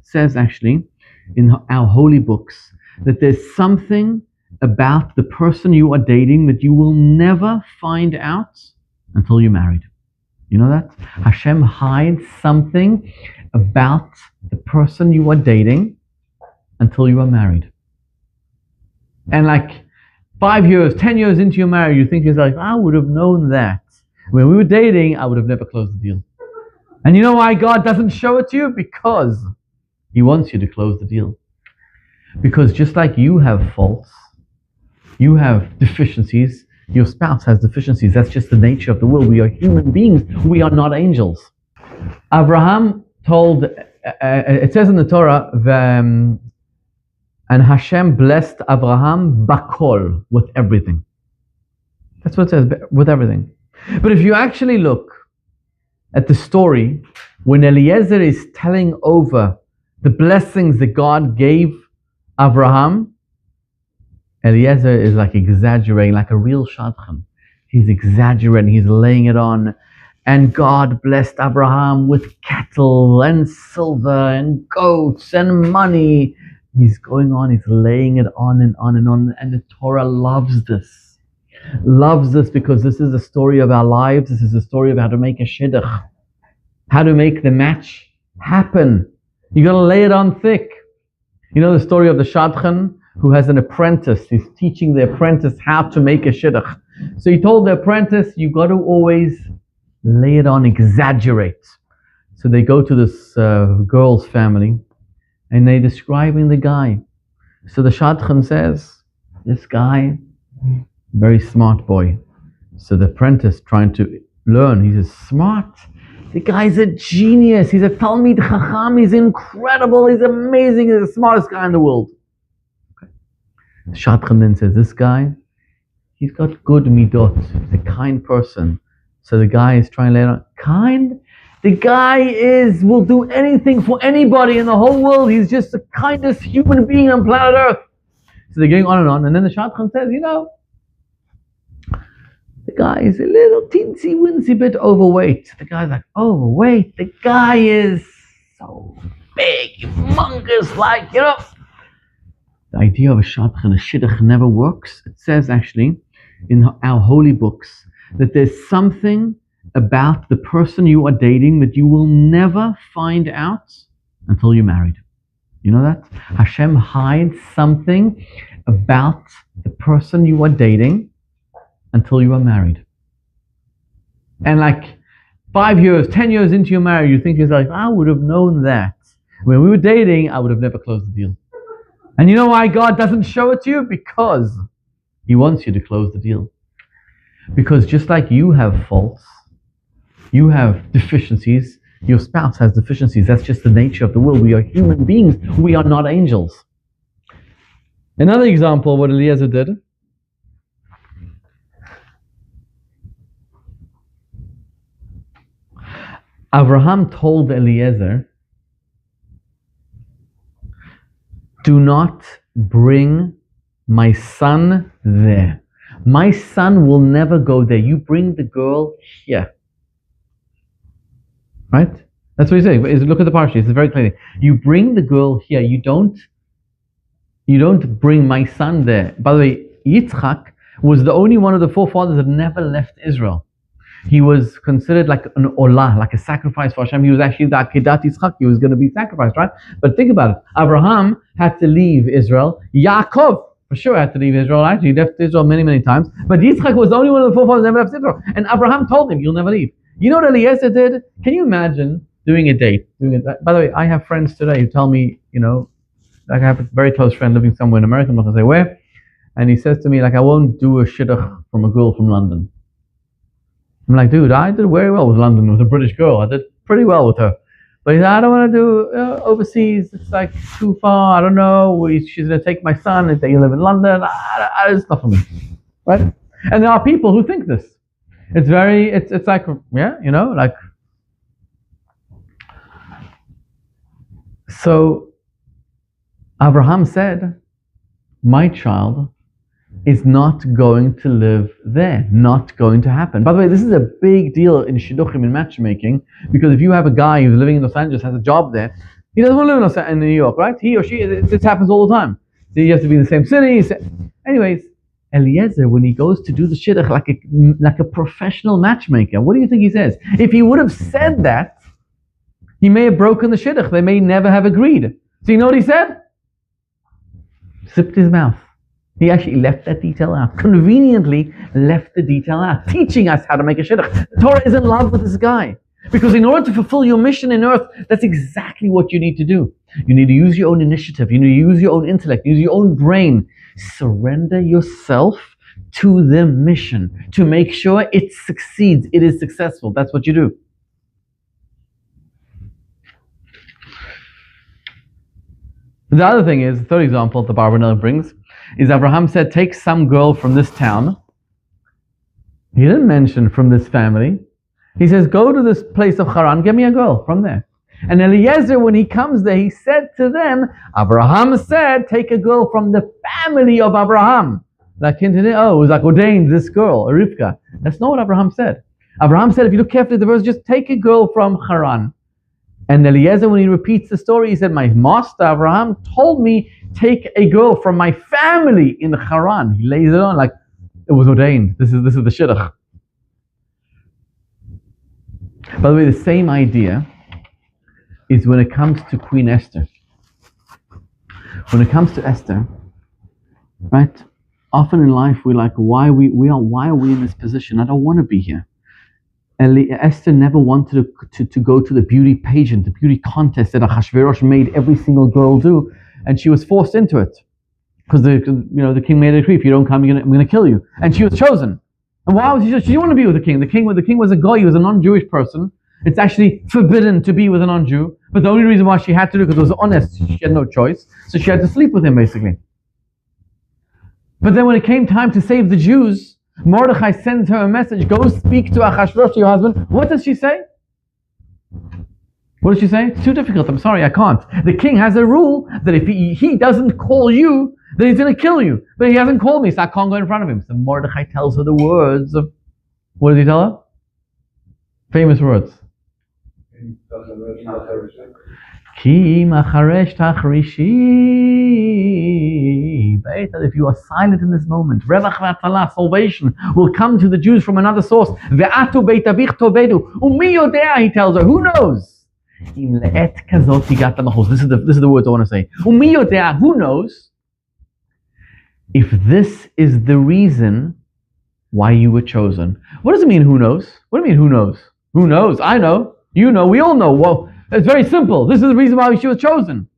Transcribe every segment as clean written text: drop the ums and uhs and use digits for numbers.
It says actually in our holy books that there's something about the person you are dating that you will never find out until you're married. You know that? Hashem hides something about the person you are dating until you are married. And like 5 years, 10 years into your marriage, you think, I would have known that. When we were dating, I would have never closed the deal. And you know why God doesn't show it to you? Because He wants you to close the deal. Because just like you have faults, you have deficiencies, your spouse has deficiencies. That's just the nature of the world. We are human beings. We are not angels. Abraham told, it says in the Torah, and Hashem blessed Abraham bakol, with everything. That's what it says, with everything. But if you actually look at the story, when Eliezer is telling over the blessings that God gave Abraham, Eliezer is like exaggerating, like a real shadchan. He's exaggerating, he's laying it on. And God blessed Abraham with cattle and silver and goats and money. He's going on, he's laying it on and on and on. And the Torah loves this. Loves this because this is the story of our lives. This is the story of how to make a shidduch. How to make the match happen. You gotta lay it on thick. You know the story of the shadchan who has an apprentice. He's teaching the apprentice how to make a shidduch. So he told the apprentice, you got to always lay it on, exaggerate. So they go to this girl's family and they're describing the guy. So the shadchan says, this guy, very smart boy. So the apprentice trying to learn, he says, smart? The guy's a genius. He's a Talmid Chacham. He's incredible. He's amazing. He's the smartest guy in the world. The shadchan then says, this guy, he's got good midot. He's a kind person. So the guy is trying to lay it on. Kind? The guy will do anything for anybody in the whole world. He's just the kindest human being on planet Earth. So they're going on and on. And then the shadchan says, the guy is a little teensy wincy bit overweight. The guy's like, overweight? The guy is so big, humongous, The idea of a shidduch never works. It says actually in our holy books that there's something about the person you are dating that you will never find out until you're married. You know that? Hashem hides something about the person you are dating until you are married. And like 5 years, 10 years into your marriage, you think, I would have known that. When we were dating, I would have never closed the deal. And you know why God doesn't show it to you? Because He wants you to close the deal. Because just like you have faults, you have deficiencies, your spouse has deficiencies. That's just the nature of the world. We are human beings. We are not angels. Another example of what Eliezer did. Abraham told Eliezer, do not bring my son there. My son will never go there. You bring the girl here. Right? That's what he's saying. Look at the parsha. It's very clear. You bring the girl here. You don't bring my son there. By the way, Yitzchak was the only one of the forefathers that never left Israel. He was considered like an olah, like a sacrifice for Hashem. He was actually the Akedat Issac. He was going to be sacrificed, right? But think about it. Abraham had to leave Israel. Yaakov, for sure, had to leave Israel. Actually, he left Israel many, many times. But Yitzchak was the only one of the forefathers that never left Israel. And Abraham told him, you'll never leave. You know what Eliezer did? Can you imagine doing a date? By the way, I have friends today who tell me, like I have a very close friend living somewhere in America, I'm not going to say where, and he says to me, I won't do a shidduch from a girl from London. I'm like, dude, I did very well with London, with a British girl. I did pretty well with her. But he said, I don't want to do overseas. It's too far. I don't know. She's going to take my son and say, you live in London. It's not for me. Right? And there are people who think this. It's like, So, Abraham said, my child is not going to live there, not going to happen. By the way, this is a big deal in shidduchim, in matchmaking, because if you have a guy who's living in Los Angeles, has a job there, He doesn't want to live in New York, right? He or she, this happens all the time. So you have to be in the same city. Anyways, Eliezer, when he goes to do the shidduch like a professional matchmaker, what do you think he says? If he would have said that, he may have broken the shidduch. They may never have agreed. So you know what he said? Zipped his mouth. He actually left that detail out. Conveniently left the detail out, teaching us how to make a shidduch. The Torah is in love with this guy. Because in order to fulfill your mission in earth, that's exactly what you need to do. You need to use your own initiative. You need to use your own intellect. Use your own brain. Surrender yourself to the mission to make sure it succeeds. It is successful. That's what you do. The other thing is, the third example the Barbanel brings, is Abraham said, take some girl from this town. He didn't mention from this family. He says, go to this place of Haran, get me a girl from there. And Eliezer, when he comes there, he said to them, Abraham said, take a girl from the family of Abraham. Like, it was like ordained this girl, Rivka. That's not what Abraham said. Abraham said, if you look carefully at the verse, just take a girl from Haran. And Eliezer, when he repeats the story, he said, my master Abraham told me, take a girl from my family in Haran. He lays it on like it was ordained. This is the shidduch. By the way, the same idea is when it comes to Queen Esther. When it comes to Esther, right? Often in life we're like, why are we in this position? I don't want to be here. Esther never wanted to go to the beauty pageant, the beauty contest that Ahasuerus made every single girl do, and she was forced into it because the king made a decree: if you don't come, I'm going to kill you. And she was chosen. And why was she chosen? She didn't want to be with the king. The king was a guy. He was a non-Jewish person. It's actually forbidden to be with a non-Jew. But the only reason why she had to do it, because it was honest, she had no choice. So she had to sleep with him, basically. But then when it came time to save the Jews, Mordechai sends her a message, go speak to Ahasuerus, to your husband. What does she say? What does she say? It's too difficult, I'm sorry, I can't. The king has a rule that if he doesn't call you, then he's going to kill you. But he hasn't called me, so I can't go in front of him. So Mordechai tells her the words of, what does he tell her? Famous words. Ki macharesh tachrishi. If you are silent in this moment, revach v'atzalah, salvation will come to the Jews from another source. Ve'atu beit avich tovedu. Umi yodea, he tells her, who knows? Im le'et kazot higat lamachos. This is the words I want to say. Umi yodea, who knows? If this is the reason why you were chosen. What does it mean, who knows? What do you mean, who knows? Who knows? I know. You know. We all know. Well, it's very simple. This is the reason why she was chosen.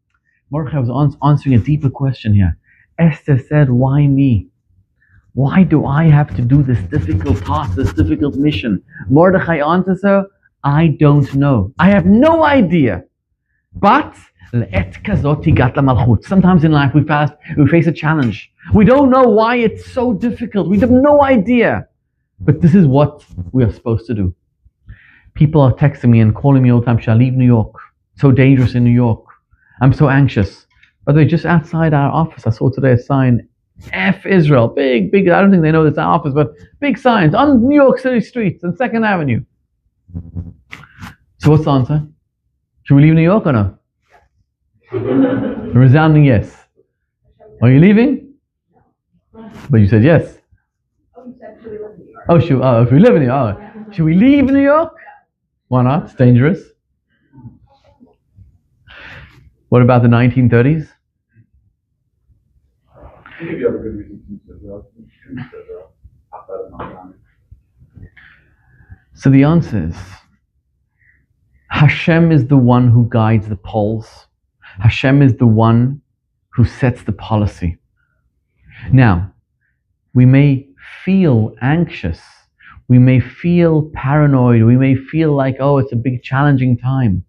Mordechai was answering a deeper question here. Esther said, why me? Why do I have to do this difficult task, this difficult mission? Mordechai answers her, I don't know. I have no idea. But sometimes in life we face a challenge. We don't know why it's so difficult. We have no idea. But this is what we are supposed to do. People are texting me and calling me all the time, shall I leave New York? So dangerous in New York. I'm so anxious. By the way, just outside our office, I saw today a sign, F Israel. Big, I don't think they know it's our office, but big signs on New York City streets and 2nd Avenue. So what's the answer? Should we leave New York or no? A resounding yes. Are you leaving? But you said yes. If we live in New York. Should we leave New York? Why not? It's dangerous. What about the 1930s? So the answer is, Hashem is the one who guides the poles. Hashem is the one who sets the policy. Now, we may feel anxious. We may feel paranoid. We may feel like, it's a big challenging time.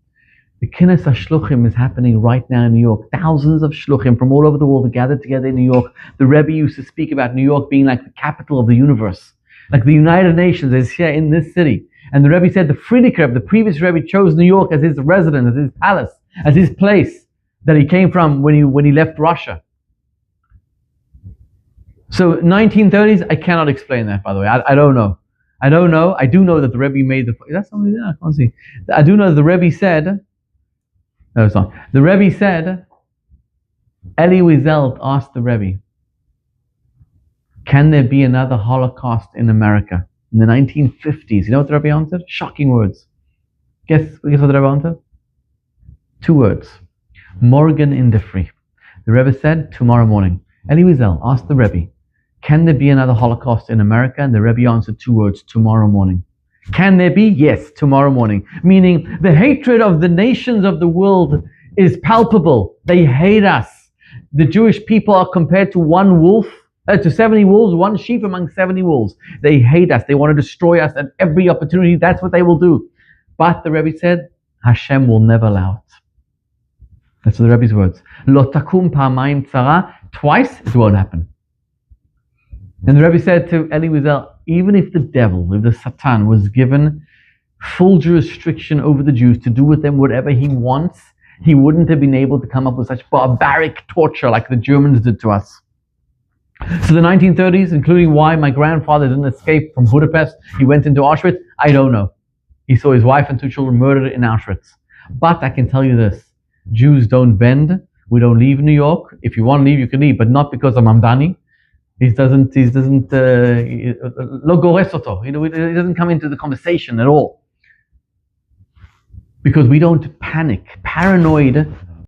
The Kinnes HaShluchim is happening right now in New York. Thousands of Shluchim from all over the world are gathered together in New York. The Rebbe used to speak about New York being like the capital of the universe. Like the United Nations is here in this city. And the Rebbe said the Frierdiker Rebbe, the previous Rebbe, chose New York as his residence, as his palace, as his place that he came from when he left Russia. So 1930s, I cannot explain that, by the way. I don't know. I don't know. I do know that the Rebbe made the... That's something I can't see. I do know that the Rebbe said sorry. The Rebbe said, Elie Wiesel asked the Rebbe, can there be another Holocaust in America in the 1950s? You know what the Rebbe answered? Shocking words. Guess what the Rebbe answered? 2 words. Morgen in the free. The Rebbe said, tomorrow morning. Elie Wiesel asked the Rebbe, can there be another Holocaust in America? And the Rebbe answered 2 words, tomorrow morning. Can there be? Yes, tomorrow morning. Meaning the hatred of the nations of the world is palpable. They hate us. The Jewish people are compared to to 70 wolves, 1 sheep among 70 wolves. They hate us. They want to destroy us at every opportunity. That's what they will do. But the Rebbe said, Hashem will never allow it. That's the Rebbe's words. Lo takum pa'amayim tzara. Twice it won't happen. And the Rebbe said to Elie Wiesel, even if the devil, if the Satan was given full jurisdiction over the Jews to do with them whatever he wants, he wouldn't have been able to come up with such barbaric torture like the Germans did to us. So the 1930s, including why my grandfather didn't escape from Budapest, he went into Auschwitz, I don't know. He saw his wife and 2 children murdered in Auschwitz. But I can tell you this, Jews don't bend. We don't leave New York. If you want to leave, you can leave, but not because of Mamdani. He doesn't, lo gores oto. He doesn't come into the conversation at all. Because we don't panic. Paranoid